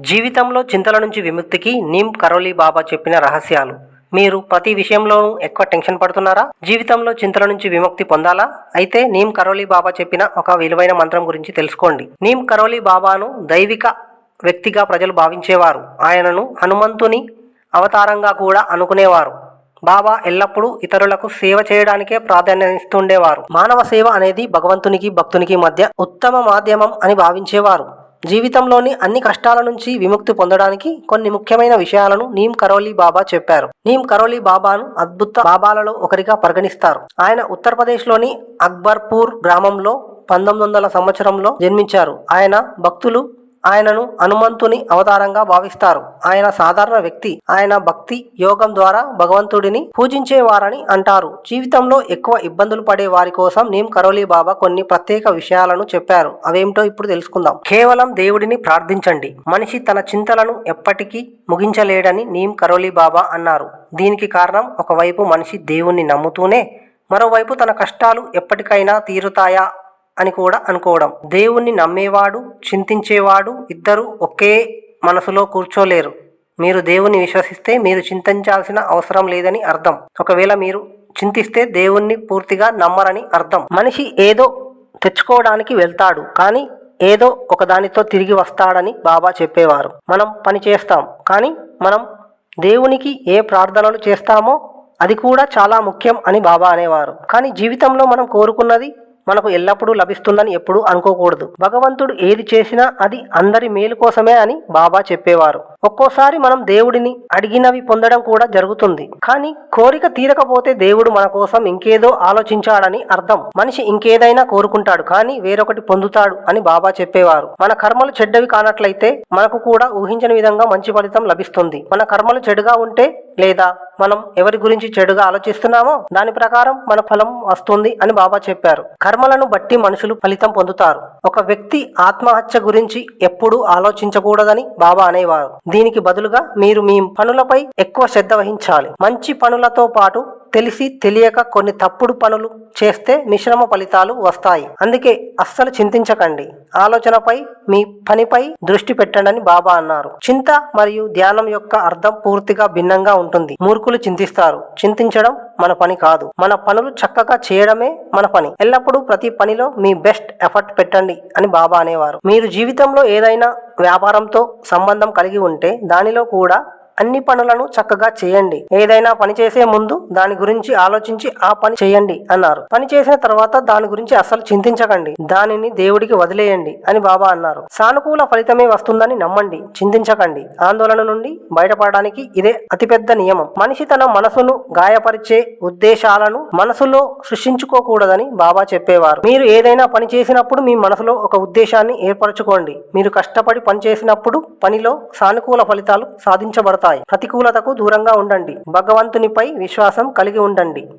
జీవితంలో చింతల నుంచి విముక్తికి నీమ్ కరోలి బాబా చెప్పిన రహస్యాలు. మీరు ప్రతి విషయంలోనూ ఎక్కువ టెన్షన్ పడుతున్నారా? జీవితంలో చింతల నుంచి విముక్తి పొందాలా? అయితే నీమ్ కరోలి బాబా చెప్పిన ఒక విలువైన మంత్రం గురించి తెలుసుకోండి. నీమ్ కరోలి బాబాను దైవిక వ్యక్తిగా ప్రజలు భావించేవారు. ఆయనను హనుమంతుని అవతారంగా కూడా అనుకునేవారు. బాబా ఎల్లప్పుడూ ఇతరులకు సేవ చేయడానికే ప్రాధాన్యమిస్తుండేవారు. మానవ సేవ అనేది భగవంతునికి భక్తునికి మధ్య ఉత్తమ మాధ్యమం అని భావించేవారు. జీవితంలోని అన్ని కష్టాల నుంచి విముక్తి పొందడానికి కొన్ని ముఖ్యమైన విషయాలను నీమ్ కరోలి బాబా చెప్పారు. నీమ్ కరోలి బాబాను అద్భుత బాబాలలో ఒకరిగా పరిగణిస్తారు. ఆయన ఉత్తరప్రదేశ్లోని అక్బర్పూర్ గ్రామంలో 1900 సంవత్సరంలో జన్మించారు. ఆయన భక్తులు ఆయనను హనుమంతుని అవతారంగా భావిస్తారు. ఆయన సాధారణ వ్యక్తి. ఆయన భక్తి యోగం ద్వారా భగవంతుడిని పూజించేవారని అంటారు. జీవితంలో ఎక్కువ ఇబ్బందులు పడే వారి కోసం నీమ్ కరోలి బాబా కొన్ని ప్రత్యేక విషయాలను చెప్పారు. అవేమిటో ఇప్పుడు తెలుసుకుందాం. కేవలం దేవుడిని ప్రార్థించండి. మనిషి తన చింతలను ఎప్పటికీ ముగించలేడని నీమ్ కరోలి బాబా అన్నారు. దీనికి కారణం, ఒకవైపు మనిషి దేవుణ్ణి నమ్ముతూనే మరోవైపు తన కష్టాలు ఎప్పటికైనా తీరుతాయా అని కూడా అనుకోవడం. దేవుణ్ణి నమ్మేవాడు, చింతించేవాడు ఇద్దరు ఒకే మనసులో కూర్చోలేరు. మీరు దేవుణ్ణి విశ్వసిస్తే మీరు చింతించాల్సిన అవసరం లేదని అర్థం. ఒకవేళ మీరు చింతిస్తే దేవుణ్ణి పూర్తిగా నమ్మరని అర్థం. మనిషి ఏదో తెచ్చుకోవడానికి వెళ్తాడు, కానీ ఏదో ఒకదానితో తిరిగి వస్తాడని బాబా చెప్పేవారు. మనం పని చేస్తాం, కానీ మనం దేవునికి ఏ ప్రార్థనలు చేస్తామో అది కూడా చాలా ముఖ్యం అని బాబా అనేవారు. కానీ జీవితంలో మనం కోరుకున్నది మనకు ఎల్లప్పుడూ లభిస్తుందని ఎప్పుడూ అనుకోకూడదు. భగవంతుడు ఏది చేసినా అది అందరి మేలు కోసమే అని బాబా చెప్పేవారు. ఒక్కోసారి మనం దేవుడిని అడిగినవి పొందడం కూడా జరుగుతుంది, కానీ కోరిక తీరకపోతే దేవుడు మన కోసం ఇంకేదో ఆలోచించాడని అర్థం. మనిషి ఇంకేదైనా కోరుకుంటాడు, కానీ వేరొకటి పొందుతాడు అని బాబా చెప్పేవారు. మన కర్మలు చెడ్డవి కానట్లయితే మనకు కూడా ఊహించని విధంగా మంచి ఫలితం లభిస్తుంది. మన కర్మలు చెడుగా ఉంటే లేదా మనం ఎవరి గురించి చెడుగా ఆలోచిస్తున్నామో దాని ప్రకారం మన ఫలం వస్తుంది అని బాబా చెప్పారు. కర్మలను బట్టి మనుషులు ఫలితం పొందుతారు. ఒక వ్యక్తి ఆత్మహత్య గురించి ఎప్పుడూ ఆలోచించకూడదని బాబా అనేవారు. దీనికి బదులుగా మీరు మీ పనులపై ఎక్కువ శ్రద్ధ వహించాలి. మంచి పనులతో పాటు తెలిసి తెలియక కొన్ని తప్పుడు పనులు చేస్తే మిశ్రమ ఫలితాలు వస్తాయి. అందుకే అస్సలు చింతించకండి. ఆలోచనపై, మీ పనిపై దృష్టి పెట్టండి బాబా అన్నారు. చింత మరియు ధ్యానం యొక్క అర్థం పూర్తిగా భిన్నంగా ఉంటుంది. మూర్ఖులు చింతిస్తారు. చింతించడం మన పని కాదు. మన పనులు చక్కగా చేయడమే మన పని. ఎల్లప్పుడూ ప్రతి పనిలో మీ బెస్ట్ ఎఫర్ట్ పెట్టండి అని బాబా అనేవారు. మీరు జీవితంలో ఏదైనా వ్యాపారంతో సంబంధం కలిగి ఉంటే దానిలో కూడా అన్ని పనులను చక్కగా చేయండి. ఏదైనా పని చేసే ముందు దాని గురించి ఆలోచించి ఆ పని చేయండి అన్నారు. పని చేసిన తర్వాత దాని గురించి అస్సలు చింతించకండి. దానిని దేవుడికి వదిలేయండి అని బాబా అన్నారు. సానుకూల ఫలితమే వస్తుందని నమ్మండి, చింతించకండి. ఆందోళన నుండి బయటపడడానికి ఇదే అతిపెద్ద నియమం. మనిషి తన మనసును గాయపరిచే ఉద్దేశాలను మనసులో సృష్టించుకోకూడదని బాబా చెప్పేవారు. మీరు ఏదైనా పని చేసినప్పుడు మీ మనసులో ఒక ఉద్దేశాన్ని ఏర్పరచుకోండి. మీరు కష్టపడి పని చేసినప్పుడు పనిలో సానుకూల ఫలితాలు సాధించబడతాయి. ప్రతికూలతకు దూరంగా ఉండండి. భగవంతునిపై విశ్వాసం కలిగి ఉండండి.